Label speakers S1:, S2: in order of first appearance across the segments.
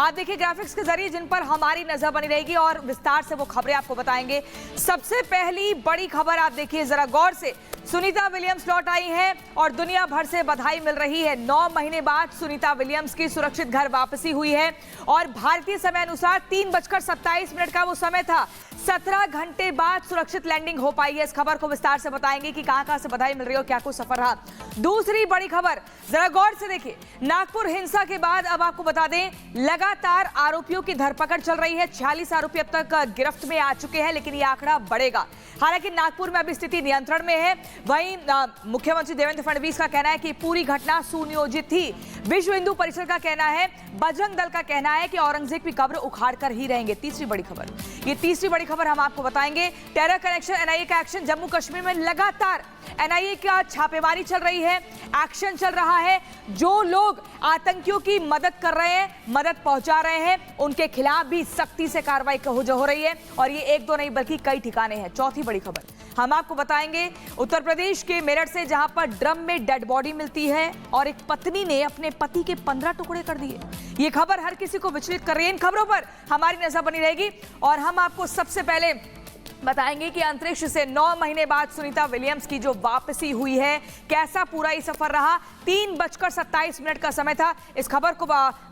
S1: आप देखिए ग्राफिक्स के जरिए जिन पर हमारी नजर बनी रहेगी और विस्तार से वो खबरें आपको बताएंगे। सबसे पहली बड़ी खबर आप देखिए जरा गौर से, सुनीता विलियम्स लौट आई हैं और दुनिया भर से बधाई मिल रही है। 9 महीने बाद सुनीता विलियम्स की सुरक्षित घर वापसी हुई है और भारतीय समय अनुसार 3:27 का वो समय था। 17 घंटे बाद सुरक्षित लैंडिंग हो पाई है। इस खबर को विस्तार से बताएंगे कि कहां से बधाई मिल रही है और क्या कुछ सफर रहा। दूसरी बड़ी खबर जरा गौर से देखिए, नागपुर हिंसा के बाद अब आपको बता दें लगातार आरोपियों की धरपकड़ चल रही है। 46 आरोपी अब तक गिरफ्त में आ चुके हैं, लेकिन ये आंकड़ा बढ़ेगा। हालांकि नागपुर में अभी स्थिति नियंत्रण में है। वहीं मुख्यमंत्री देवेंद्र फडणवीस का कहना है कि पूरी घटना सुनियोजित थी। विश्व हिंदू परिषद का कहना है, बजरंग दल का कहना है कि औरंगजेब की कब्र उखाड़ कर ही रहेंगे। तीसरी बड़ी खबर, ये तीसरी बड़ी खबर हम आपको बताएंगे। टेरर कनेक्शन, एनआईए का एक्शन। जम्मू कश्मीर में लगातार एनआईए का छापेमारी चल रही है, एक्शन चल रहा है। जो लोग आतंकियों की मदद कर रहे हैं, मदद पहुंचा रहे हैं, उनके खिलाफ भी सख्ती से कार्रवाई हो रही है और ये एक दो नहीं बल्कि कई ठिकाने हैं। चौथी बड़ी खबर हम आपको बताएंगे, उत्तर प्रदेश के मेरठ से, जहां पर ड्रम में डेड बॉडी मिलती है और एक पत्नी ने अपने पति के 15 टुकड़े कर दिए। ये खबर हर किसी को विचलित कर रही है। इन खबरों पर हमारी नजर बनी रहेगी और हम आपको सबसे पहले बताएंगे कि अंतरिक्ष से 9 महीने बाद सुनीता विलियम्स की जो वापसी हुई है, कैसा पूरा ये सफर रहा। 3:27 का समय था। इस खबर को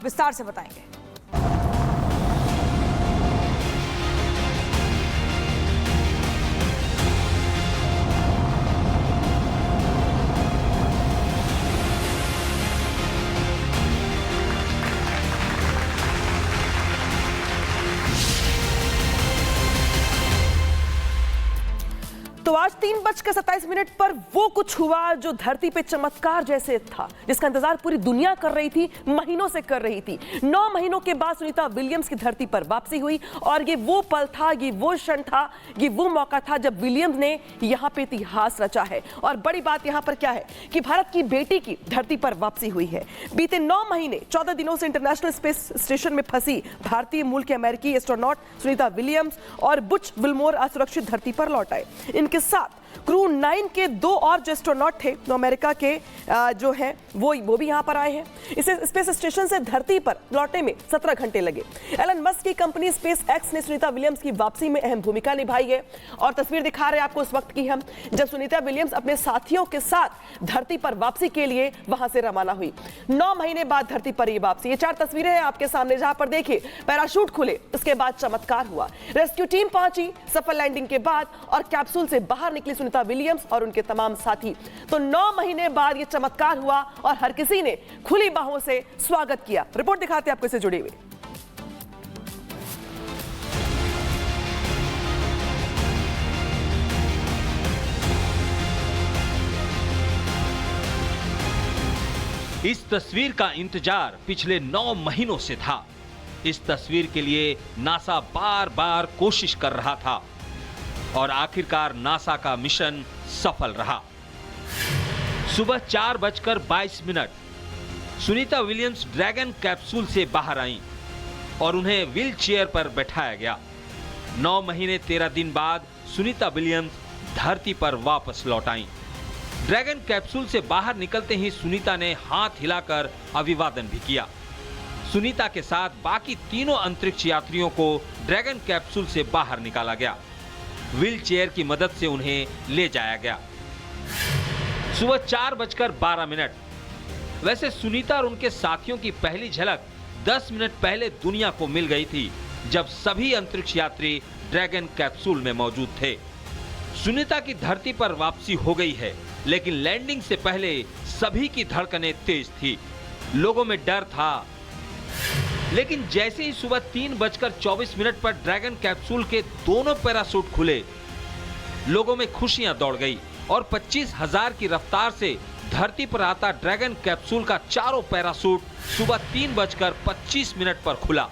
S1: विस्तार से बताएंगे।
S2: तो आज 3:27 पर वो कुछ हुआ जो धरती पे चमत्कार जैसे था, जिसका इंतजार पूरी दुनिया कर रही थी, महीनों से कर रही थी। 9 महीनों के बाद सुनीता विलियम्स की धरती पर वापसी हुई और ये वो पल था, ये वो क्षण था, ये वो मौका था जब विलियम्स ने यहाँ पे इतिहास रचा है। और बड़ी बात यहाँ पर क्या है कि भारत की बेटी की धरती पर वापसी हुई है। बीते 9 महीने 14 दिनों से इंटरनेशनल स्पेस स्टेशन में फंसी भारतीय मूल के अमेरिकी एस्ट्रोनॉट सुनीता विलियम्स और बुच विल्मोर असुरक्षित धरती पर लौट आए। इनके साथ क्रू 9 के 2 और जो एस्ट्रोनॉट थे, जो अमेरिका के जो हैं वो भी यहां पर आए हैं। इसे स्पेस स्टेशन से धरती पर लौटने में 17 घंटे लगे। एलन मस्क की कंपनी स्पेस एक्स ने सुनीता विलियम्स की वापसी में अहम भूमिका निभाई है और तस्वीर दिखा रहे हैं आपको उस वक्त की हम, जब सुनीता विलियम्स अपने साथियों के साथ धरती पर वापसी के लिए वहां से रवाना हुई। 9 महीने बाद धरती पर ये वापसी। ये 4 तस्वीरें हैं आपके सामने, जहां पर देखिए पैराशूट खुले, उसके बाद चमत्कार हुआ, रेस्क्यू टीम पहुंची सफल लैंडिंग के बाद और कैप्सूल से बाहर निकली सुनीता विलियम्स और उनके तमाम साथी। तो 9 महीने बाद यह चमत्कार हुआ और हर किसी ने खुली बाहों से स्वागत किया। रिपोर्ट दिखाते हैं आपको इससे जुड़ी हुई।
S3: इस तस्वीर का इंतजार पिछले 9 महीनों से था। इस तस्वीर के लिए नासा बार बार कोशिश कर रहा था और आखिरकार नासा का मिशन सफल रहा। सुबह 4:22 सुनीता विलियम्स ड्रैगन कैप्सूल से बाहर आईं और उन्हें व्हील चेयर पर बैठाया गया। 9 महीने 13 दिन बाद सुनीता विलियम्स धरती पर वापस लौट आईं। ड्रैगन कैप्सूल से बाहर निकलते ही सुनीता ने हाथ हिलाकर अभिवादन भी किया। सुनीता के साथ बाकी तीनों अंतरिक्ष यात्रियों को ड्रैगन कैप्सूल से बाहर निकाला गया। व्हील चेयर की मदद से उन्हें ले जाया गया। सुबह 4:12। वैसे सुनीता और उनके साथियों की पहली झलक 10 मिनट पहले दुनिया को मिल गई थी, जब सभी अंतरिक्ष यात्री ड्रैगन कैप्सूल में मौजूद थे। सुनीता की धरती पर वापसी हो गई है, लेकिन लैंडिंग से पहले सभी की धड़कनें तेज थी। लोगों में डर था, लेकिन जैसे ही सुबह 3:24 पर ड्रैगन कैप्सूल के दोनों पैराशूट खुले, लोगों में खुशियां दौड़ गई और 25,000 की रफ्तार से धरती पर आता ड्रैगन कैप्सूल का चारों पैराशूट सुबह 3:25 पर खुला।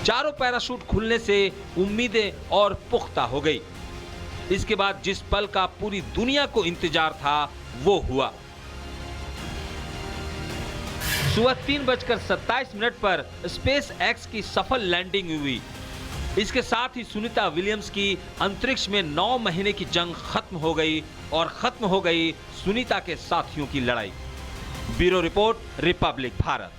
S3: चारों पैराशूट खुलने से उम्मीदें और पुख्ता हो गई। इसके बाद जिस पल का पूरी दुनिया को इंतजार था वो हुआ। सुबह 3:27 पर स्पेस एक्स की सफल लैंडिंग हुई। इसके साथ ही सुनीता विलियम्स की अंतरिक्ष में 9 महीने की जंग खत्म हो गई और खत्म हो गई सुनीता के साथियों की लड़ाई। Bureau report, Republic Bharat.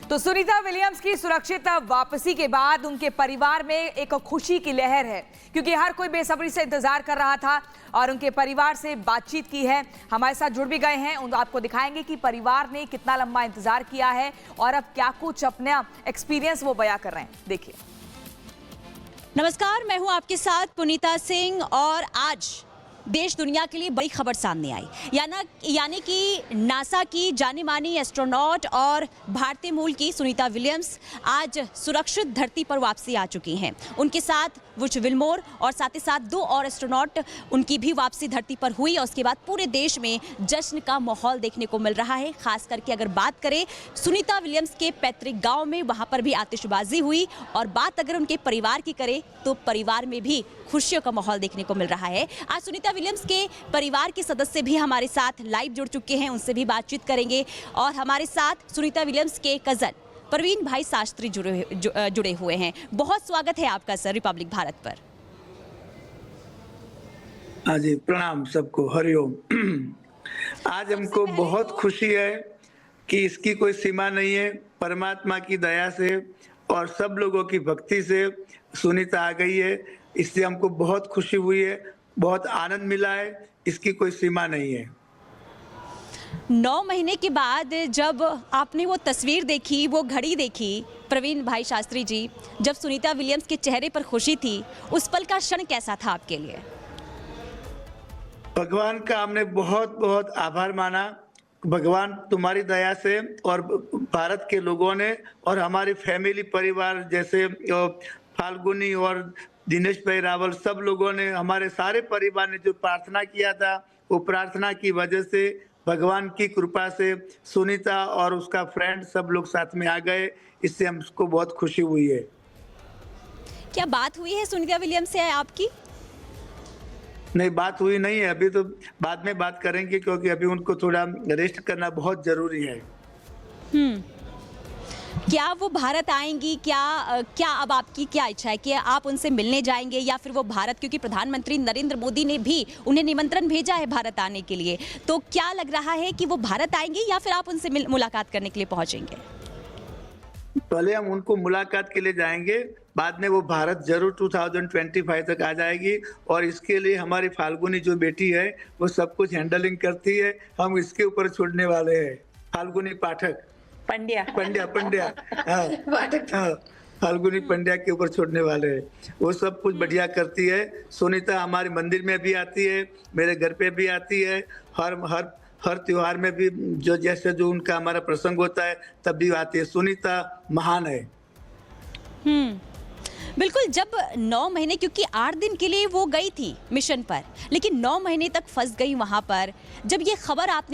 S1: तो सुनीता विलियम्स की सुरक्षित वापसी के बाद उनके परिवार में एक खुशी की लहर है, क्योंकि हर कोई बेसब्री से इंतजार कर रहा था और उनके परिवार से बातचीत की है। हमारे साथ जुड़ भी गए हैं, आपको दिखाएंगे कि परिवार ने कितना लंबा इंतजार किया है और अब क्या कुछ अपना एक्सपीरियंस वो बयां कर रहे हैं। देखिए।
S4: नमस्कार, मैं हूं आपके साथ पुनीता सिंह और आज देश दुनिया के लिए बड़ी खबर सामने आई, यानी कि नासा की जानी मानी एस्ट्रोनॉट और भारतीय मूल की सुनीता विलियम्स आज सुरक्षित धरती पर वापसी आ चुकी हैं। उनके साथ वुच विल्मोर और साथ ही साथ 2 और एस्ट्रोनॉट, उनकी भी वापसी धरती पर हुई और उसके बाद पूरे देश में जश्न का माहौल देखने को मिल रहा है। खास करके अगर बात करें सुनीता विलियम्स के पैतृक गांव में, वहां पर भी आतिशबाजी हुई और बात अगर उनके परिवार की करें तो परिवार में भी खुशियों का माहौल देखने को मिल रहा है। आज सुनीता विलियम्स के परिवार के सदस्य भी हमारे साथ लाइव जुड़ चुके हैं, उनसे भी बातचीत करेंगे और हमारे साथ सुनीता विलियम्स के कजन प्रवीण भाई शास्त्री जुड़े हुए हैं। बहुत स्वागत है आपका सर रिपब्लिक भारत पर।
S5: हाँ जी, प्रणाम सबको, हरिओम। आज हमको बहुत खुशी है कि इसकी कोई सीमा नहीं है। परमात्मा की दया से और सब लोगों की भक्ति से सुनीता आ गई है। इससे हमको बहुत खुशी हुई है, बहुत आनंद मिला है। इसकी कोई सीमा नहीं है।
S4: 9 महीने के बाद जब आपने वो तस्वीर देखी, वो घड़ी देखी प्रवीण भाई शास्त्री जी, जब सुनीता विलियम्स के चेहरे पर खुशी थी, उस पल का क्षण कैसा था आपके लिए?
S5: भगवान का हमने बहुत बहुत आभार माना। भगवान तुम्हारी दया से और भारत के लोगों ने और हमारी फैमिली परिवार जैसे फाल्गुनी और दिनेश भाई रावल, सब लोगों ने, हमारे सारे परिवार ने जो प्रार्थना किया था, वो प्रार्थना की वजह से, भगवान की कृपा से सुनीता और उसका फ्रेंड सब लोग साथ में आ गए। इससे हमको बहुत खुशी हुई है।
S4: क्या बात हुई है सुनीता विलियम्स से आपकी?
S5: नहीं, बात हुई नहीं है, अभी तो बाद में बात करेंगे, क्योंकि अभी उनको थोड़ा रेस्ट करना बहुत जरूरी है।
S4: क्या वो भारत आएंगी? क्या अब आपकी क्या इच्छा है कि आप उनसे मिलने जाएंगे या फिर वो भारत, क्योंकि प्रधानमंत्री नरेंद्र मोदी ने भी उन्हें निमंत्रण भेजा है भारत आने के लिए, तो क्या लग रहा है कि वो भारत आएंगे या फिर आप उनसे मुलाकात करने के लिए पहुंचेंगे?
S5: पहले हम उनको मुलाकात के लिए जाएंगे, बाद में वो भारत जरूर 2025 तक आ जाएगी। और इसके लिए हमारी फाल्गुनी जो बेटी है वो सब कुछ हैंडलिंग करती है। हम इसके ऊपर छोड़ने वाले हैं। फाल्गुनी पंड्या हाँ, फाल्गुनी पंड्या के ऊपर छोड़ने वाले हैं। वो सब कुछ बढ़िया करती है। सुनीता हमारे मंदिर में भी आती है, मेरे घर पे भी आती है, हर त्योहार में भी जो उनका हमारा प्रसंग होता है तब भी आती है। सुनीता महान है।
S4: बिल्कुल। जब 9 महीने, क्योंकि 8 दिन के लिए वो गई थी मिशन पर, लेकिन 9 महीने तक फंस गई वहां पर। जब ये खबर आपने